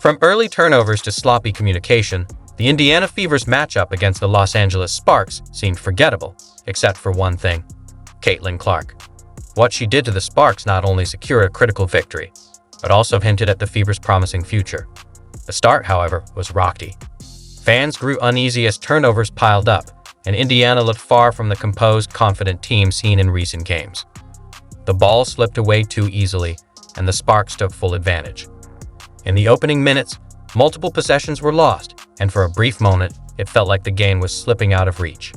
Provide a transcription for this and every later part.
From early turnovers to sloppy communication, the Indiana Fever's matchup against the Los Angeles Sparks seemed forgettable, except for one thing: Caitlin Clark. What she did to the Sparks not only secured a critical victory, but also hinted at the Fever's promising future. The start, however, was rocky. Fans grew uneasy as turnovers piled up, and Indiana looked far from the composed, confident team seen in recent games. The ball slipped away too easily, and the Sparks took full advantage. In the opening minutes, multiple possessions were lost, and for a brief moment, it felt like the game was slipping out of reach.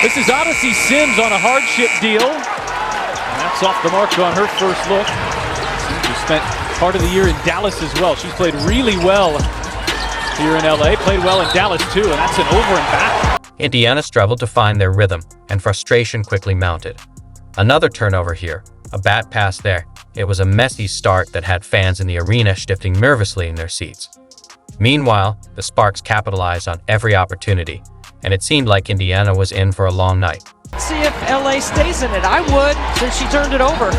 This is Odyssey Sims on a hardship deal. And that's off the mark on her first look. She spent part of the year in Dallas as well. She's played really well here in LA, played well in Dallas too, and that's an over and back. Indiana struggled to find their rhythm, and frustration quickly mounted. Another turnover here, a bad pass there. It was a messy start that had fans in the arena shifting nervously in their seats. Meanwhile, the Sparks capitalized on every opportunity, and it seemed like Indiana was in for a long night. See if LA stays in it. I would, since she turned it over.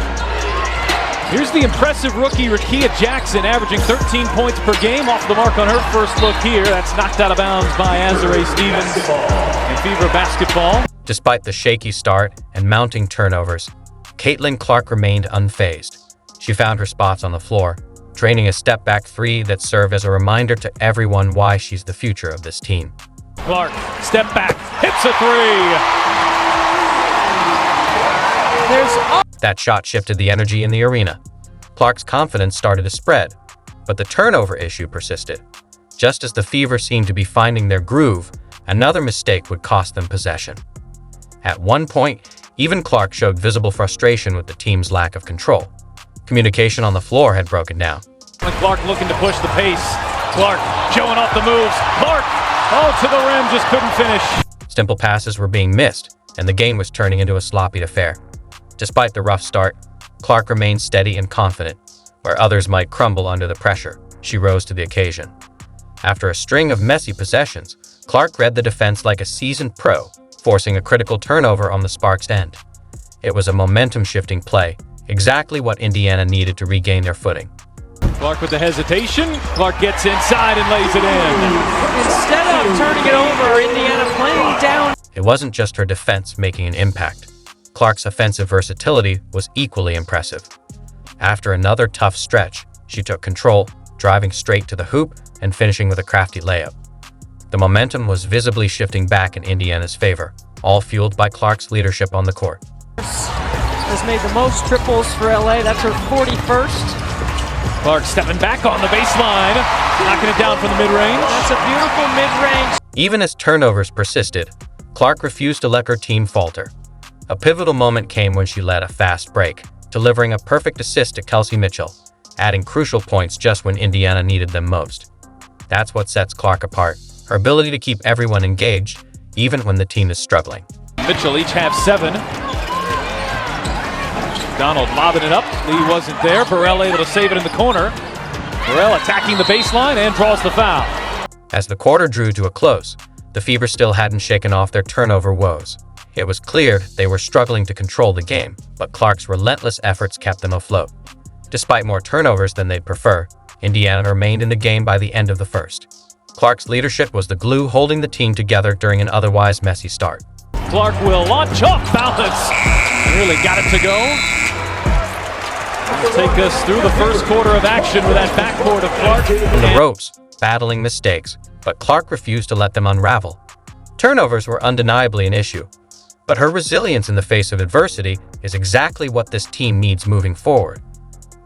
Here's the impressive rookie Rakia Jackson, averaging 13 points per game, off the mark on her first look here. That's knocked out of bounds by Azurá Stevens in Fever basketball. Despite the shaky start and mounting turnovers, Caitlin Clark remained unfazed. She found her spots on the floor, draining a step-back three that served as a reminder to everyone why she's the future of this team. Clark, step back, hits a three! That shot shifted the energy in the arena. Clark's confidence started to spread, but the turnover issue persisted. Just as the Fever seemed to be finding their groove, another mistake would cost them possession. At one point, even Clark showed visible frustration with the team's lack of control. Communication on the floor had broken down. Clark looking to push the pace. Clark showing off the moves. Clark, oh, to the rim, just couldn't finish. Simple passes were being missed, and the game was turning into a sloppy affair. Despite the rough start, Clark remained steady and confident. Where others might crumble under the pressure, she rose to the occasion. After a string of messy possessions, Clark read the defense like a seasoned pro, forcing a critical turnover on the Sparks' end. It was a momentum-shifting play, exactly what Indiana needed to regain their footing. Clark with the hesitation. Clark gets inside and lays it in. Instead of turning it over, Indiana playing down. It wasn't just her defense making an impact. Clark's offensive versatility was equally impressive. After another tough stretch, she took control, driving straight to the hoop and finishing with a crafty layup. The momentum was visibly shifting back in Indiana's favor, all fueled by Clark's leadership on the court. Has made the most triples for LA. That's her 41st. Clark stepping back on the baseline, knocking it down from the mid-range. That's a beautiful mid-range. Even as turnovers persisted, Clark refused to let her team falter. A pivotal moment came when she led a fast break, delivering a perfect assist to Kelsey Mitchell, adding crucial points just when Indiana needed them most. That's what sets Clark apart, her ability to keep everyone engaged, even when the team is struggling. Mitchell each have 7. Donald lobbing it up. Lee wasn't there. Burrell able to save it in the corner. Burrell attacking the baseline and draws the foul. As the quarter drew to a close, the Fever still hadn't shaken off their turnover woes. It was clear they were struggling to control the game, but Clark's relentless efforts kept them afloat. Despite more turnovers than they'd prefer, Indiana remained in the game by the end of the first. Clark's leadership was the glue holding the team together during an otherwise messy start. Clark will launch off balance. Really got it to go. Will take us through the first quarter of action with that backcourt of Clark. From the ropes, battling mistakes, but Clark refused to let them unravel. Turnovers were undeniably an issue, but her resilience in the face of adversity is exactly what this team needs moving forward.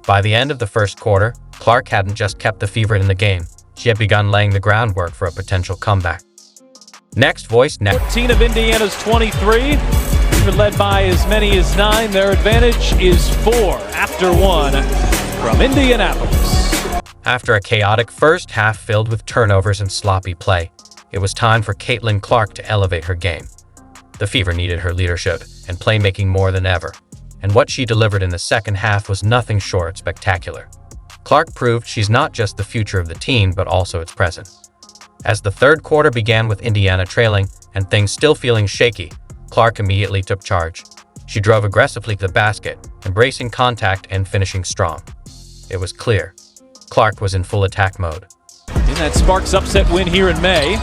By the end of the first quarter, Clark hadn't just kept the Fever in the game, she had begun laying the groundwork for a potential comeback. Next voice next. 14 of Indiana's 23. Fever led by as many as 9. Their advantage is 4 after 1 from Indianapolis. After a chaotic first half filled with turnovers and sloppy play, it was time for Caitlin Clark to elevate her game. The Fever needed her leadership and playmaking more than ever, and what she delivered in the second half was nothing short of spectacular. Clark proved she's not just the future of the team, but also its present. As the third quarter began with Indiana trailing and things still feeling shaky, Clark immediately took charge. She drove aggressively to the basket, embracing contact and finishing strong. It was clear. Clark was in full attack mode. In that Sparks upset win here in May.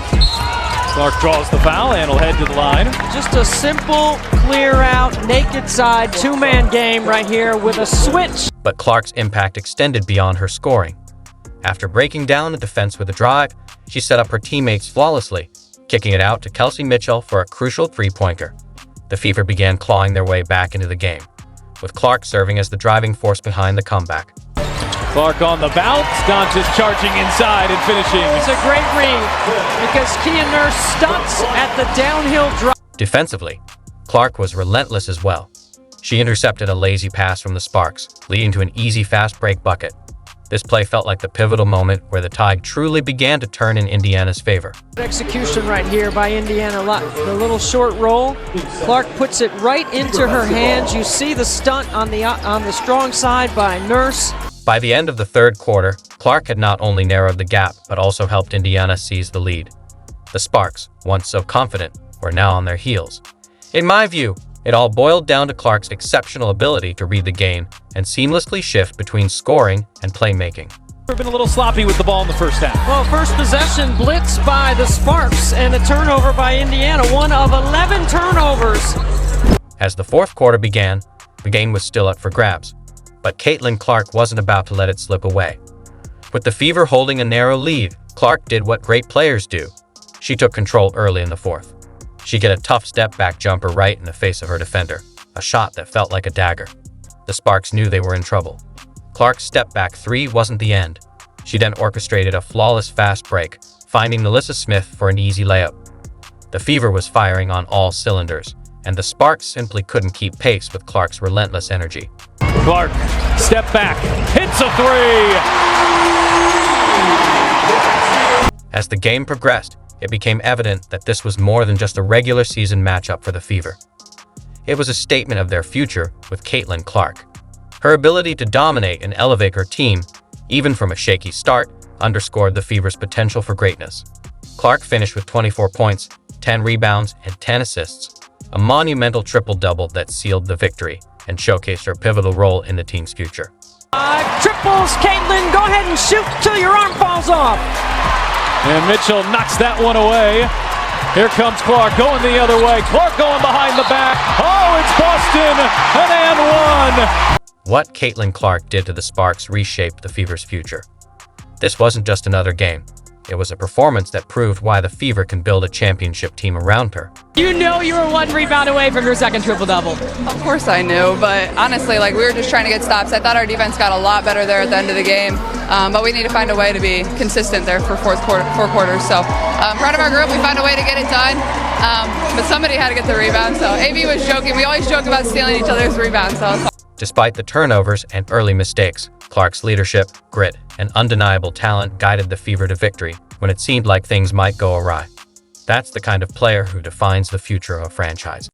Clark draws the foul and will head to the line. Just a simple, clear out, naked side, two-man game right here with a switch. But Clark's impact extended beyond her scoring. After breaking down the defense with a drive, she set up her teammates flawlessly, kicking it out to Kelsey Mitchell for a crucial three-pointer. The Fever began clawing their way back into the game, with Clark serving as the driving force behind the comeback. Clark on the bounce, Doncic charging inside and finishing. It's a great read because Kia Nurse stunts at the downhill drive. Defensively, Clark was relentless as well. She intercepted a lazy pass from the Sparks, leading to an easy fast break bucket. This play felt like the pivotal moment where the tide truly began to turn in Indiana's favor. Execution right here by Indiana. The little short roll. Clark puts it right into her hands. You see the stunt on the strong side by Nurse. By the end of the third quarter, Clark had not only narrowed the gap, but also helped Indiana seize the lead. The Sparks, once so confident, were now on their heels. In my view, it all boiled down to Clark's exceptional ability to read the game and seamlessly shift between scoring and playmaking. We've been a little sloppy with the ball in the first half. Well, first possession blitz by the Sparks and a turnover by Indiana, one of 11 turnovers. As the fourth quarter began, the game was still up for grabs, but Caitlin Clark wasn't about to let it slip away. With the Fever holding a narrow lead, Clark did what great players do. She took control early in the fourth. She hit a tough step-back jumper right in the face of her defender, a shot that felt like a dagger. The Sparks knew they were in trouble. Clark's step-back three wasn't the end. She then orchestrated a flawless fast break, finding Melissa Smith for an easy layup. The Fever was firing on all cylinders, and the Sparks simply couldn't keep pace with Clark's relentless energy. Clark, step back, hits a three! As the game progressed, it became evident that this was more than just a regular season matchup for the Fever. It was a statement of their future with Caitlin Clark. Her ability to dominate and elevate her team, even from a shaky start, underscored the Fever's potential for greatness. Clark finished with 24 points, 10 rebounds, and 10 assists, a monumental triple-double that sealed the victory and showcased her pivotal role in the team's future. Triples, Caitlin, go ahead and shoot till your arm falls off. And Mitchell knocks that one away. Here comes Clark going the other way. Clark going behind the back. Oh, it's Boston, an and one. What Caitlin Clark did to the Sparks reshaped the Fever's future. This wasn't just another game. It was a performance that proved why the Fever can build a championship team around her. You know you were one rebound away from your second triple-double. Of course I knew, but honestly, we were just trying to get stops. I thought our defense got a lot better there at the end of the game, but we need to find a way to be consistent there for four quarters. So proud of our group. We found a way to get it done, but somebody had to get the rebound. So AB was joking. We always joke about stealing each other's rebounds. So. Despite the turnovers and early mistakes, Clark's leadership, grit, and undeniable talent guided the Fever to victory when it seemed like things might go awry. That's the kind of player who defines the future of a franchise.